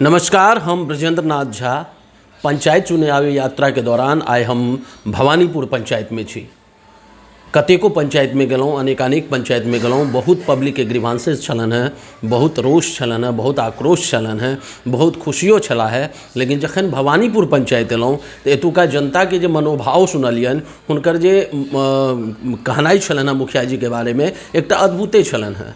नमस्कार, हम ब्रजेंद्र नाथ झा पंचायत चुनावी यात्रा के दौरान आए हम भवानीपुर पंचायत में छी। कतेको पंचायत में गेलौं, अनेकानेक पंचायत में गेलौं। बहुत पब्लिक के ग्रीवांसेस छलन है, बहुत रोष छलन है, बहुत आक्रोश छलन है, बहुत खुशियों छला है। लेकिन जखन भवानीपुर पंचायत एलौं तो एतुका जनता के जे मनोभाव सुनलियन, हुनकर जे कहनाइ छलन है मुखिया जी के बारे में, एकटा अद्भुते छलन है।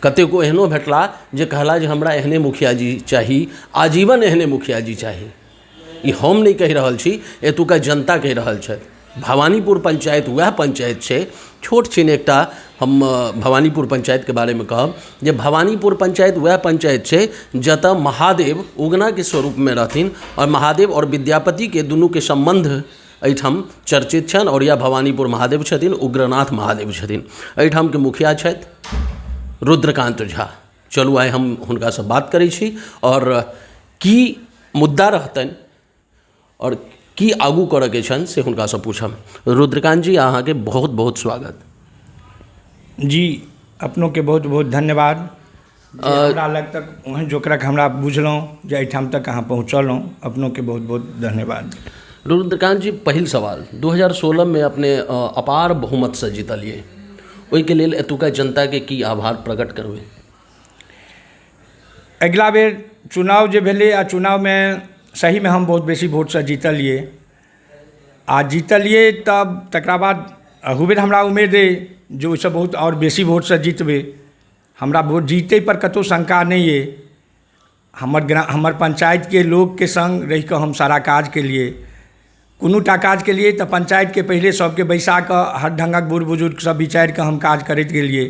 कतेको एहनो भेटला जे कहला जे हमरा एहने मुखिया जी चाही, आजीवन एहने मुखिया जी चाही। ई हम नहीं कहि रहल छी, एतुका जनता कहि रहल छथि। भवानीपुर पंचायत वह पंचायत छै, छोट छिन एकटा हम भवानीपुर पंचायत के बारे में कहब जे भवानीपुर पंचायत वह पंचायत छै जतऽ महादेव उगना के स्वरूप में रहथिन और महादेव और विद्यापति के दुनू के संबंध एहिठाम चर्चित छन। और यह भवानीपुर महादेव छथिन, उग्रनाथ महादेव छथिन। एहिठाम के मुखिया छथि रुद्रकांत झा। चलू आइ हम हुनका से बात करै छी और की मुद्दा रहतनि और की आगू करऽ के छनि से हुनका से पूछब। रुद्रकांत जी, अहाँ के बहुत बहुत स्वागत। जी, अपनों के बहुत बहुत धन्यवाद। हमरा लग तक वहाँ जोकरा हमरा बुझलौं जे एहिठाम तक अहाँ पहुँचलौं, अपनों के बहुत बहुत धन्यवाद। रुद्रकांत जी, पहिल सवाल, 2016 में अपने अपार बहुमत से जीतलिए, ओहिके लेल एतुका जनता के की आभार प्रकट करबै? अगिला बेर चुनाव जे भेलै आ चुनाव में सही में हम बहुत बेसी वोट से जीतलिए आ जीतलिए, तब तकरा बाद हुबेर हमरा उम्मीद अइ जे ओहिसँ बहुत और बेसी वोट से जीतबै। हमरा वोट जीतै पर कतौ शंका नहीं है। हमर पंचायत के लोग के संग रहि कऽ हम सारा काज केलिए। कोनोटा काज के लिए तो पंचायत के पहले सबके बैसा कऽ हर ढंगक बूढ़ बुजुर्ग सब विचारि कऽ हम काज करैत गेलिए।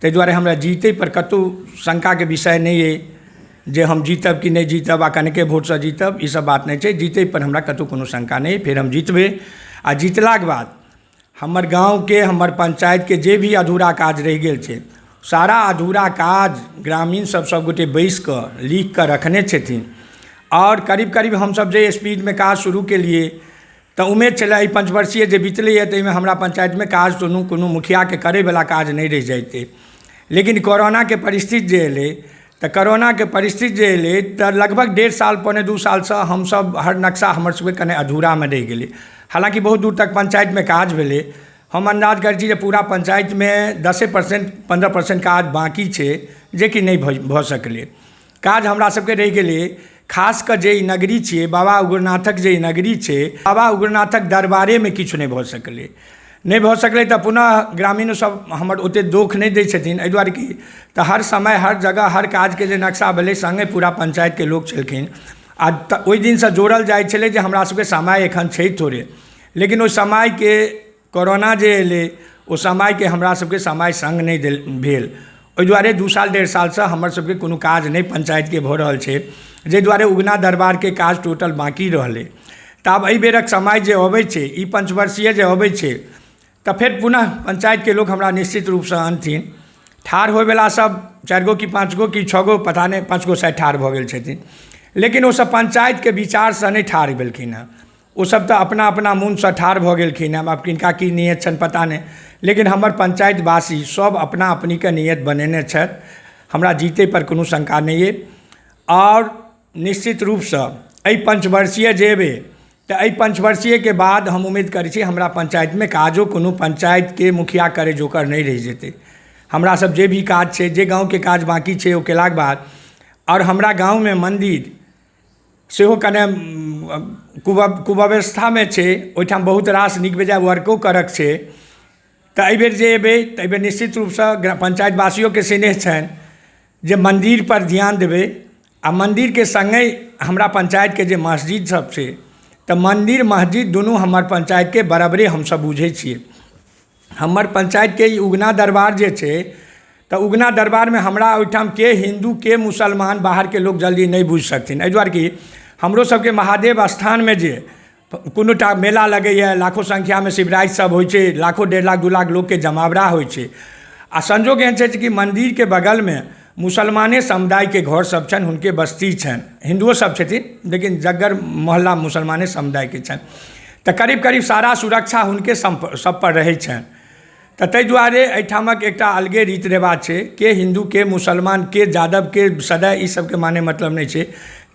ताहि दुआरे हमरा जीतै पर कतौ शंका के विषय नहीं है जे हम जीतब कि नहीं जीतब आ कनके वोट से जीतब, ई सब बात नहीं छै। जीतै पर हमरा कतौ कोनो शंका नहीं। फिर हम जीतबै आ जीतलाक बाद हमर गाँव के, हमर पंचायत के जे भी अधूरा काज रहि गेल छै, सारा अधूरा काज ग्रामीण सब गोटे बैस कऽ लिख कऽ रखने छथिन। और करीब करीब हमसब जे स्पीड में काज शुरू केलिए तो उम्मीद छलै ई 5 वर्षीय जे बीतलै है ताहिमे हमरा पंचायत में काज कोनो मुखिया के करैवला काज नहीं रहि जैतै। लेकिन कोरोना के परिस्थिति जे एलै तो कोरोना के परिस्थिति जे एलै तो लगभग 1.5 साल पौने 2 साल से हमसब हर नक्शा हमर सबके कने अधूरा में रहि गेलै। हालांकि बहुत दूर तक पंचायत में काज भेलै। हम अंदाज करै छी जे पूरा पंचायत में 10% 15% काज बाकी छै जे कि नहीं भऽ सकलै। काज हमरा सबके रहि गेलै। खास कऽ जे नगरी छियै, बाबा उग्रनाथक जे नगरी छै, बाबा उग्रनाथक दरबारे में किछु नहीं भऽ सकलै तऽ पुनः ग्रामीण सब हमर ओते दोख नहीं दै छथिन। एहि दुआरे कि तऽ हर समय हर जगह हर काज के जे नक्शा भेलै संगे पूरा पंचायत के लोग छलखिन आ ओहि दिन से जोड़ल जाइ छलै जे हमरा सबके समय एखन छै थोड़े। लेकिन ओहि समय के कोरोना जे एलै, ओ समय के हमरा सबके समय संग नहीं भेल। ओहि दुआरे 2 साल 1.5 साल से हमर सबके कोनो काज नहीं पंचायत के भऽ रहल छै, जाहि दुआरे उगना दरबार के काज टोटल बाकी रहलै। तऽ आब एहि बेरक समय जे अबै छै, ई 5 वर्षीय जे अबै छै, तऽ फेर पुनः पंचायत के लोग हमरा निश्चित रूप से अनथिन। ठाढ़ होयवला सब 4 गो कि 5 गो कि 6 गो पता नहीं, 5 गो शायद ठाढ़ भऽ गेल छथिन। लेकिन ओ सब पंचायत के विचार से नहीं ठाढ़ भेलखिन हँ। ओ सब तऽ अपना अपना मोन से ठाढ़ भऽ गेलखिन हँ। आब किनका की नियत छनि पता नहीं, लेकिन हमर पंचायतवासी सब अपना अपनी के नियत बनेने छथि। हमरा जीतै पर कोनो शंका नहीं है। और निश्चित रूप से एहि 5 वर्षीय जे एबै तऽ एहि 5 वर्षीय के बाद हम उम्मीद करै छी हमरा पंचायत में काजो कोनो पंचायत के मुखिया करे जोकर नहीं रहि जेतै। हमरा सब जे भी काज छै, जे गाँव के काज बाकी छै, ओ केलाक बाद और हमरा गाँव में मंदिर सेहो कने कुव्यवस्था में छै, ओहिठाम बहुत रास नीक बेजाय वर्को करक छै। तऽ एहि बेर जे एबै तऽ एहि बेर निश्चित रूप से पंचायतवासियों के स्नेह छनि जे मंदिर पर ध्यान देबै। आ मंदिर के संगे हमरा पंचायत के जे मस्जिद सब छै, तऽ मंदिर मस्जिद दुनू हमर पंचायत के बराबरे हमसब बुझै छियै। हमर पंचायत के ई उगना दरबार जे छै, तऽ उगना दरबार में हमरा ओहिठाम के हिंदू के मुसलमान बाहर के लोग जल्दी नहीं बुझि सकथिन। एहि दुआरे कि हमरो सबके महादेव स्थान में जे कोनोटा मेला लगैए, लाखों संख्या में शिवरात्रि सब होइ छै, लाखों 1.5 लाख 2 लाख लोग के जमावड़ा होइ छै। आ संजोग एहन छै कि मंदिर के बगल में मुसलमाने समुदाय के घर सब छनि, हुनके बस्ती छनि। हिंदुओ सब छथिन लेकिन जग्गर मोहल्ला मुसलमाने समुदाय के छनि। तऽ करीब करीब सारा सुरक्षा हुनके सब पर रहै छनि। तऽ ताहि दुआरे एहिठामक एकटा अलगे रीति रिवाज छै, के हिन्दू के मुसलमान के यादव के सदै ई सबके माने मतलब नहीं छै।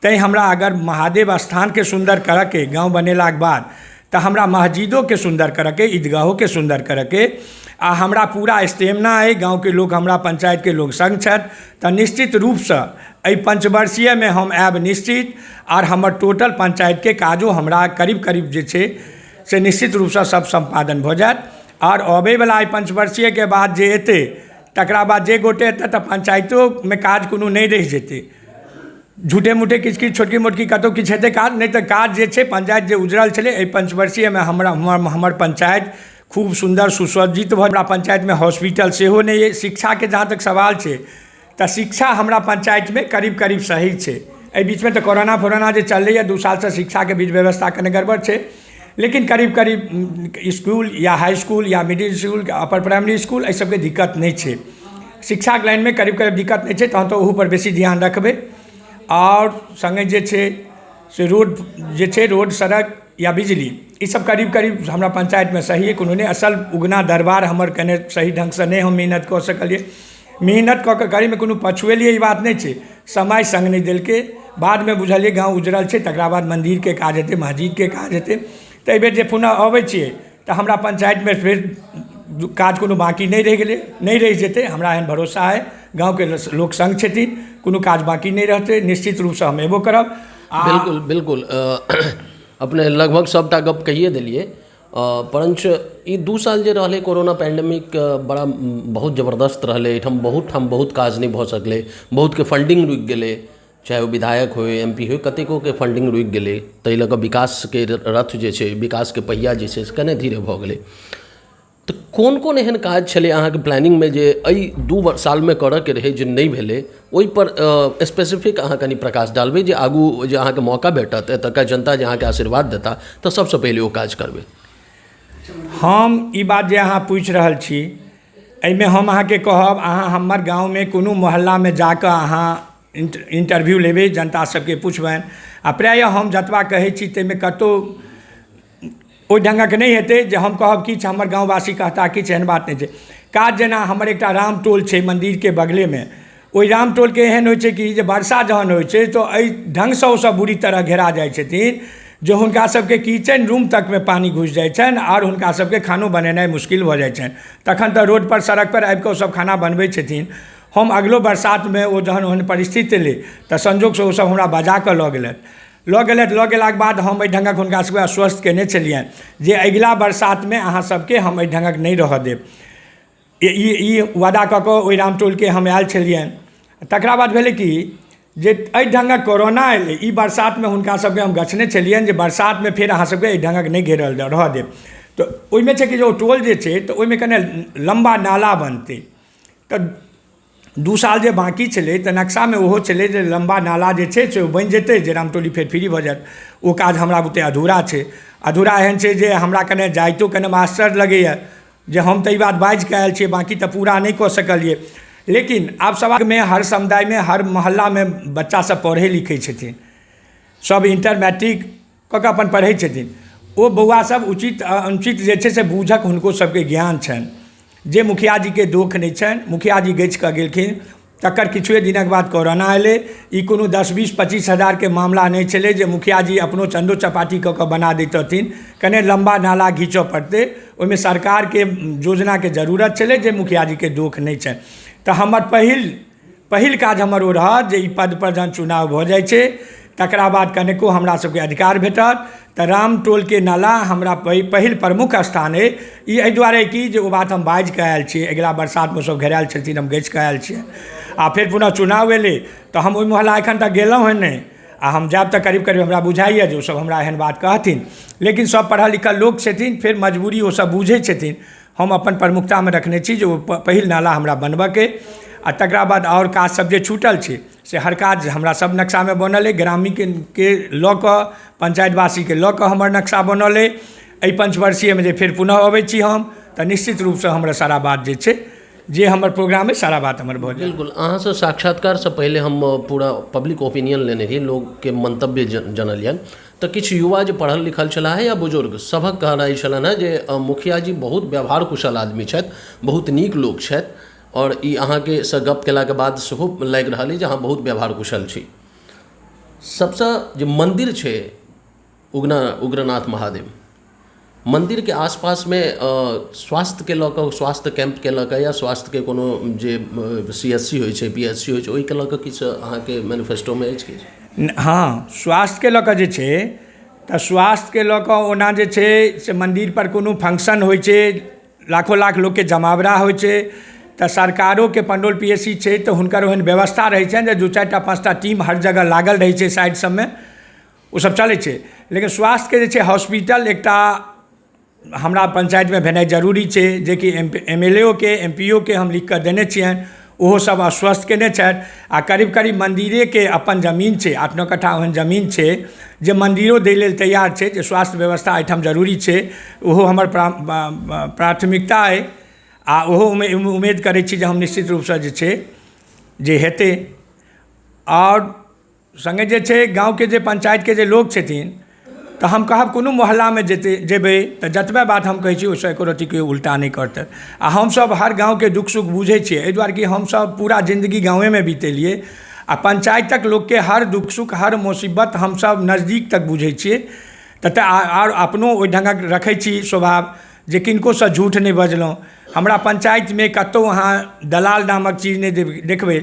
तैँ हमरा अगर महादेव स्थान के सुंदर करऽके गाँव बनेलाक बाद तऽ हमरा मस्जिदों के सुंदर करऽके, ईदगाहों के सुंदर करऽके आ हमरा पूरा स्टेमिना अइ, गाँव के लोग हमरा पंचायत के लोग संग छथि, तऽ निश्चित रूपसँ एहि पंचवर्षीय में हम आयब निश्चित। और हमर टोटल पंचायत के काजो हमरा करीब करीब जे छै से निश्चित रूपसँ सब संपादन भऽ जायत। और अबैवला एहि पंचवर्षीय के बाद जे एतै तकरा बाद जे गोटे एतै तऽ पंचायतो में काज कोनो नहीं रहि जेतै। झूठे मूठे किछु किछु छोटकी मोटकी कतहु किछु हेतै काज, नहीं तऽ काज जे छै पंचायत जे उजरल छलै एहि पंचवर्षीय में हमर पंचायत खूब सुंदर सुसज्जित भऽ। हमरा पंचायत में हॉस्पिटल सेहो नहीं है। शिक्षा के जहाँ तक सवाल छै तऽ शिक्षा हमरा पंचायत में करीब करीब सही छै। एहि बीच में तऽ कोरोना जे चललै 2 साल से शिक्षा के बीच व्यवस्था कने गड़बड़ छै, लेकिन करीब करीब स्कूल या हाई स्कूल या middle school upper primary school एहि सबके दिक्कत नहीं छै। शिक्षा के लाइन में करीब करीब दिक्कत नहीं छै, तहन तऽ ओहू पर बेसी ध्यान रखबै। और संगे जे छै से रोड जे छै, रोड सड़क या बिजली ई सब करीब करीब हमरा पंचायत में सही है, कोनो नहीं। असल उगना दरबार हमर कने सही ढंग से नहीं हम मेहनत कऽ सकलिए। मेहनत कऽ के करै में कोनो पछुएलिए ई बात नहीं छै, समय संग नहीं देलकै। बाद में बुझलिए गाँव उजरल छै, तकरा बाद मंदिर के काज हेतै, मस्जिद के काज हेतै। तऽ एहि बेर जे पुनः अबै छियै तऽ हमरा पंचायत में फेर काज कोनो बाकी नहीं रहि गेलै, नहीं रहि जेतै। हमरा एहन भरोसा है, गाँव के लोक संग छथिन, कोनो काज बाकी नहीं रहतै। निश्चित रूप से हम एबो करब। बिल्कुल बिल्कुल अपने लगभग सबटा गप कहिए दिलिए। परंच ई 2 साल जे रहले कोरोना पैंडेमिक बड़ा बहुत जबरदस्त रहले। एहिठाम बहुत काज नहीं भऽ सकलै, बहुत के फंडिंग रुकि गेलै, चाहे वो विधायक हो MP हो, कतेको के फंडिंग रुकि गेलै। ताहि लऽ कऽ विकास के रथ जे छै, विकास के पहिया जे छै से कने धीरे भऽ गेलै। तऽ कोन कोन एहन काज छलै अहाँके प्लानिंग में जे एहि 2 साल में करऽ के रहै जे नहीं भेलै, ओहि पर स्पेसिफिक अहाँ कनि प्रकाश डालबै जे आगू जे अहाँके मौका भेटत, एतुका जनता जे अहाँके आशीर्वाद देता तऽ सबसँ पहिले ओ काज करबै। हम ई बात जे अहाँ पूछि रहल छी एहिमे हम अहाँके कहब, अहाँ हमर गाँव में कोनो मोहल्ला में जाकऽ अहाँ इंटरव्यू लेबै, जनता सबके पुछबनि। आ प्रायः हम जतबा कहै छी ताहिमे कतहु ओहि ढंगक नहीं हेतै जे हम कहब किछु हमर गाँववासी कहता किछु, एहन बात नहीं छै। काज जेना हमर एकटा रामटोल छै मंदिर के बगले में, ओहि रामटोल के एहन होइ छै कि जे वर्षा जहन होइ छै तऽ एहि ढंग से ओ सब बुरी तरह घेरा जाइ छथिन जे हुनका सबके किचन रूम तक में पानी घुसि जाइ छनि और हुनका सबके खानो बनेनाइ मुश्किल भऽ जाइ छनि। तखन तऽ रोड पर सड़क पर आबि कऽ ओ सब खाना बनबै छथिन। हम अगलो बरसात में ओ जहन ओहन परिस्थिति एलै तऽ संजोग से ओ सब हमरा बजा कऽ लऽ गेलाक बाद हम एहि ढंगक हुनका सबके आश्वस्त केने छलियनि जे अगिला बरसात में अहाँ सबके हम एहि ढंगक नहीं रहऽ देब। ई वादा कऽ कऽ ओहि रामटोलके हम आयल छलियनि। तकरा बाद भेलै कि जे एहि ढंगक कोरोना एलै, ई बरसात में हुनका सबके हम गछने छलियनि जे बरसात में फेर अहाँ सबके एहि ढंगक नहीं घेरल रहऽ देब। तऽ ओहिमे छै कि जे ओ टोल जे छै तऽ ओहिमे कने लम्बा नाला बनतै। तऽ 2 साल जे बाकी छलै तऽ नक्शा में ओहो छलै जे लम्बा नाला जे छै से बनि जेतै, जे रामटोली फेर फ्री भऽ जायत। ओ काज हमरा बुते अधूरा छै। अधूरा एहन छै जे हमरा कने जाइतो कने मास्टर लगैए जे हम तऽ ई बात बाजि कऽ आयल छियै, बाकी तऽ पूरा नहीं कऽ सकलियै। लेकिन आब समाज में हर समुदाय में हर मोहल्ला में बच्चा सब पढ़ै लिखै छथिन, सब इंटर मैट्रिक कऽ कऽ अपन पढ़ै छथिन। ओ बौआ सब उचित अनुचित जे छै से बूझक हुनको सबके ज्ञान छनि, जे मुखिया जी के दोख नहीं छनि। मुखिया जी गछि कऽ गेलखिन, तकर किछुए दिनक बाद कोरोना एलै। ई कोनो 10-20-25 हज़ार के मामला नहीं छलै जे मुखिया जी अपनो चंदो चपाटी कऽ कऽ बना दैतथिन। कने लम्बा नाला घींचऽ पड़तै, ओहिमे सरकार के योजना के जरूरत छलै जे मुखिया जी के दोख नहीं छनि। तऽ हमर पहिल काज हमर ओ रहत जे ई पद पर जहन चुनाव भऽ जाइ छै तकरा बाद कनिको हमरा सबके अधिकार भेटत तऽ रामटोल के नाला हमरा पहिल प्रमुख स्थान अइ। ई एहि दुआरे कि जे ओ बात हम बाजि कऽ आयल छी, अगिला बरसात में सब घेरायल छथिन, हम गछि कऽ आयल छियै। आ फेर पुनः चुनाव एलै तऽ हम ओहि मोहल्ला एखन तक गेलहुँ हँ नहीं, आ हम जायब तऽ करीब करीब हमरा बुझाइए जे ओ सब हमरा एहन बात कहथिन। लेकिन सब पढ़ल लिखल लोक छथिन, फेर मजबूरी ओ सब बूझै छथिन। हम अपन प्रमुखता में रखने छी जे ओ पहिल नाला हमरा बनबऽके। आ तकरा बाद और काज सब जे छूटल छै से हर काज हमरा सब नक्शा में बनल अइ। ग्रामीण के लऽ कऽ पंचायतवासी के लऽ कऽ हमर नक्शा बनल अइ। एहि पंचवर्षीय में जे फेर पुनः अबै छी हम तऽ निश्चित रूप से हमरा सारा बात जे छै, जे हमर प्रोग्राम है सारा बात हमर भऽ जाएत। बिल्कुल अहाँ से साक्षात्कार से पहले हम पूरा पब्लिक ओपिनियन लेने रही, लोग के मंतव्य जनलियन। तो किछु युवा जो पढ़ल लिखल छला है या बुजुर्ग सभक कहनाइ छलनि है जे मुखिया जी बहुत व्यवहार कुशल आदमी छथि, बहुत नीक लोक छथि, और ई अहाँके से गप केलाके बाद सेहो लागि रहल अइ जे अहाँ बहुत व्यवहार कुशल छी। सबसँ जे मन्दिर छै उग्रनाथ महादेव मंदिर के आसपास में स्वास्थ्य के लऽ कऽ, स्वास्थ्य कैंप के लऽ कऽ या स्वास्थ्य के कोनो जे CSC होइ छै, PSC होइ छै, ओहिके लऽ कऽ किछु अहाँके मैनिफेस्टोमे अछि कि? हाँ, स्वास्थ्य के लऽ कऽ जे छै तऽ स्वास्थ्य के लऽ कऽ ओना जे छै से मन्दिर पर कोनो फंक्शन होइ छै, लाखों लाख लोकके जमावड़ा होइ छै तऽ सरकारों के पंडौल PSC छै तऽ हुनकर ओहन व्यवस्था रहै छनि जे 2-4टा 5टा टीम हर जगह लागल रहै छै साइड सबमे, ओ सब चलै छै। लेकिन स्वास्थ्य के जे छै हॉस्पिटल एकटा हमरा पंचायत में भेनाइ जरूरी छै, जे कि MLA के MPO के हम लिख कऽ देने छियनि, ओहो सब आश्वस्त केने छथि। आ करीब करीब मन्दिरे के अपन जमीन छै, 8-9 कट्ठा ओहन जमीन छै जे मन्दिरो दै लेल तैयार छै, जे स्वास्थ्य व्यवस्था एहिठाम जरूरी छै, ओहो हमर प्राथमिकता अइ। आ ओहो उम्मीद करै छी जे हम निश्चित रूपसँ जे छै जे हेतै। आओर सङ्गे जे छै गाँवके जे पंचायतके जे लोक छथिन तऽ हम कहब कोनो मोहल्लामे जेबै तऽ जतबे बात हम कहै छी ओहिसँ एको रत्ती केओ उल्टा नहि करतै। आ हमसब हर गाँवके दुख सुख बुझै छियै, एहि दुआरे कि हमसब पूरा जिन्दगी गाँवेमे बितेलियै आ पंचायतक लोकके हर दुख सुख, हर मुसीबत हमसब नजदीक तक बुझै छियै। तऽ आओर अपनो ओहि ढङ्गक रखै छी स्वभाव जे किनकोसँ झूठ नहि बजलहुँ। हमरा पंचायतमे कतहु अहाँ दलाल नामक चीज नहि देखबै।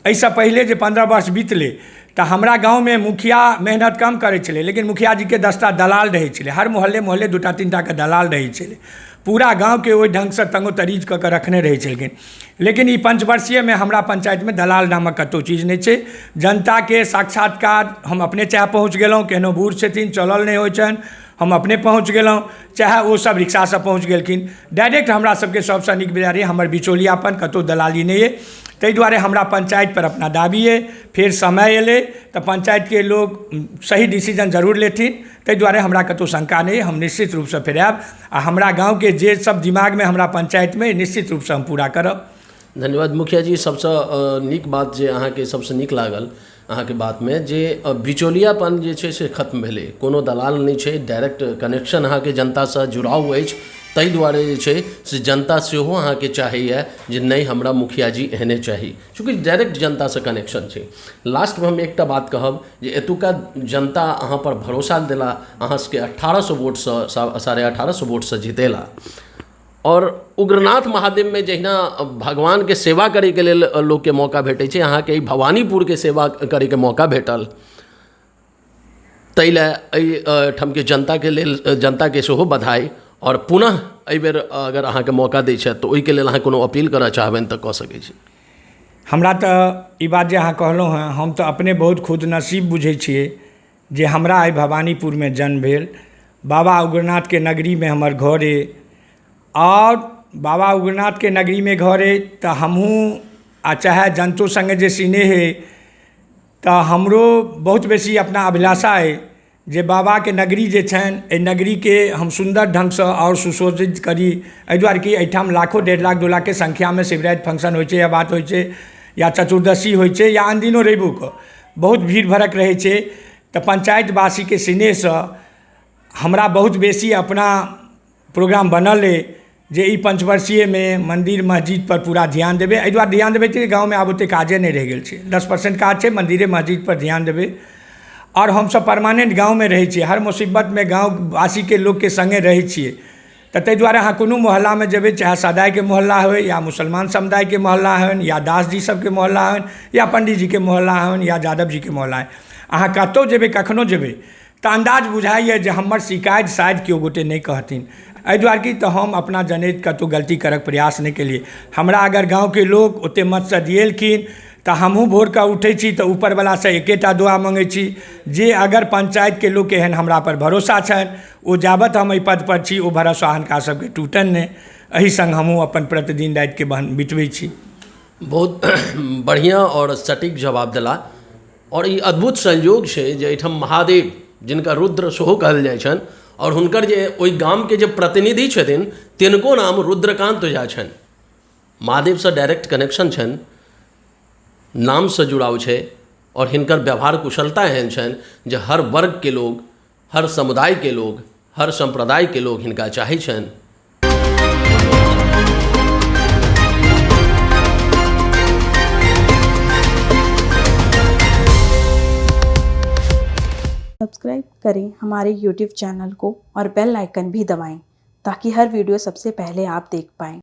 एहिसँ पहिले जे 15 वर्ष बीतलै तऽ हमरा गाँवमे मुखिया मेहनत कम करै छलै, लेकिन मुखिया जीके 10टा दलाल रहै छलै, हर मोहल्ले 2टा 3टा के दलाल रहै छलै, पूरा गाँवके ओहि ढङ्गसँ तंगोतरीज कऽ कऽ रखने रहै छलखिन। लेकिन ई 5 वर्षीयमे हमरा पंचायतमे दलाल नामक कतहु चीज नहि छै। जनताके साक्षात्कार हम अपने चाहे पहुँच गेलहुँ, केहनो बूढ़ छथिन चलल नहि होइ छनि, हम अपने पहुँच गेलहुँ, चाहे ओ सब रिक्शासँ पहुँच गेलखिन, डायरेक्ट हमरा सबके सबसँ नीक विचार हमर बिचौलियापन, कतहु दलाली नहि अइ। ताहि दुआरे हमरा पंचायत पर अपना दाबी अइ। फेर समय एलै तऽ पंचायतके लोक सही डिसीजन जरूर लेथिन, ताहि दुआरे हमरा कतहु शंका नहि अइ। हम निश्चित रूपसँ फेर आएब आ हमरा गाँवके जे सब दिमागमे हमरा पंचायतमे निश्चित रूपसँ हम पूरा करब। धन्यवाद मुखिया जी। सबसँ नीक बात जे अहाँके सबसँ नीक लागल अहाँके बातमे जे बिचौलियापन जे छै से खत्म भेलै, कोनो दलाल नहि छै, डायरेक्ट कनेक्शन अहाँके जनतासँ जुड़ाव अछि। ताहि दुआरे जे छै से जनता सेहो अहाँके चाहैए जे नहीं हमरा मुखिया जी एहने चाही, चूँकि डायरेक्ट जनतासँ कनेक्शन छै। लास्टमे हम एकटा बात कहब जे एतुका जनता अहाँ पर भरोसा देला, अहाँ सबके 1800 वोटसँ 1850 वोटसँ जितेला, और उग्रनाथ महादेव में जहिना भगवान के सेवा करे के लेल लोग के मौका भेटै छै, अहाँके भवानीपुर के सेवा करे के मौका भेटल। ताहि लए ठामके जनता के लेल जनता के सेहो बधाई। और पुनः एहि बेर अगर अहाँके मौका दै छथि तऽ ओहिके लेल अहाँ कोनो अपील करऽ चाहबनि तऽ कऽ सकै छी। हमरा तऽ ई बात जे अहाँ कहलहुँ हँ, हम तऽ अपने बहुत खुद नसीब बुझै छियै जे हमरा एहि भवानीपुरमे जन्म भेल। बाबा उग्रनाथके नगरीमे हमर घर अइ, और बाबा उग्रनाथके नगरीमे घर अइ तऽ हमहूँ आ चाहे जनतो सङ्गे जे स्नेह अइ तऽ हमरो बहुत बेसी अपना अभिलाषा अइ जे बाबाके नगरी जे छनि, एहि नगरीके हम सुन्दर ढङ्गसँ आओर सुशोभित करी। एहि दुआरे कि एहिठाम लाखों 1.5 लाख 2 लाखके संख्यामे शिवरात्रि फंक्शन होइ छै, या बात होइ छै, या चतुर्दशी होइ छै, या आन दिनो रविओ कऽ बहुत भीड़ भड़क रहै छै। तऽ पंचायतवासीके स्नेहसँ हमरा बहुत बेसी अपना प्रोग्राम बनल अइ जे ई 5 वर्षीयमे मन्दिर मस्जिद पर पूरा ध्यान देबै। एहि दुआरे ध्यान देबै कि गाँवमे आब ओतेक काजे नहि रहि गेल छै, 10% काज छै, मन्दिरे मस्जिद पर ध्यान देबै। और हमसब परमानेंट गाँवमे रहै छियै, हर मुसीबतमे गाँववासीके लोकके सङ्गे रहै छियै। तऽ ताहि दुआरे अहाँ कोनो मोहल्लामे जेबै, चाहे सदाइके मोहल्ला होइ, या मुसलमान समुदायके मोहल्ला होइन, या दास जी सबके मोहल्ला होइन, या पंडित जीके मोहल्ला होइन, या यादव जीके मोहल्ला होइन, अहाँ कतहु जेबै, कखनो जेबै तऽ अन्दाज बुझाइए जे हमर शिकायत शायद केओ गोटे नहि कहथिन। एहि दुआरे कि तऽ हम अपना जनैत कतहु गलती करैके प्रयास नहि केलिए। हमरा अगर गाँवके लोक ओतेक मतसँ दिएलखिन तऽ हमहूँ भोरके उठै छी तऽ ऊपरवलासँ एकेटा दुआ मँगै छी जे अगर पंचायतके लोक एहन हमरा पर भरोसा छनि, ओ जाबत हम एहि पदपर छी ओ भरोसा हुनका सबके टूटनि नहि। एहि सङ्ग हमहूँ अपन प्रतिदिन रातिके बितबै छी। बहुत बढ़िया और सटीक जवाब देला। और ई अद्भुत संयोग छै जे एहिठाम महादेव जिनका रुद्र सेहो कहल जाइ छनि, और हुनकर जे ओहि गामके जे प्रतिनिधि छथिन तिनको नाम रुद्रकान्त झा छनि। महादेवसँ डायरेक्ट कनेक्शन छनि, नामसँ जुड़ाव छै, और हिनकर व्यवहार कुशलता एहन छनि जे हर वर्गके लोग हर समुदाय के लोग, हर संप्रदाय के लोग हिनका चाहै छनि। सब्सक्राइब करें हमारे YouTube चैनल को और बेल आइकन भी दबाएं ताकि हर वीडियो सबसे पहले आप देख पाएं।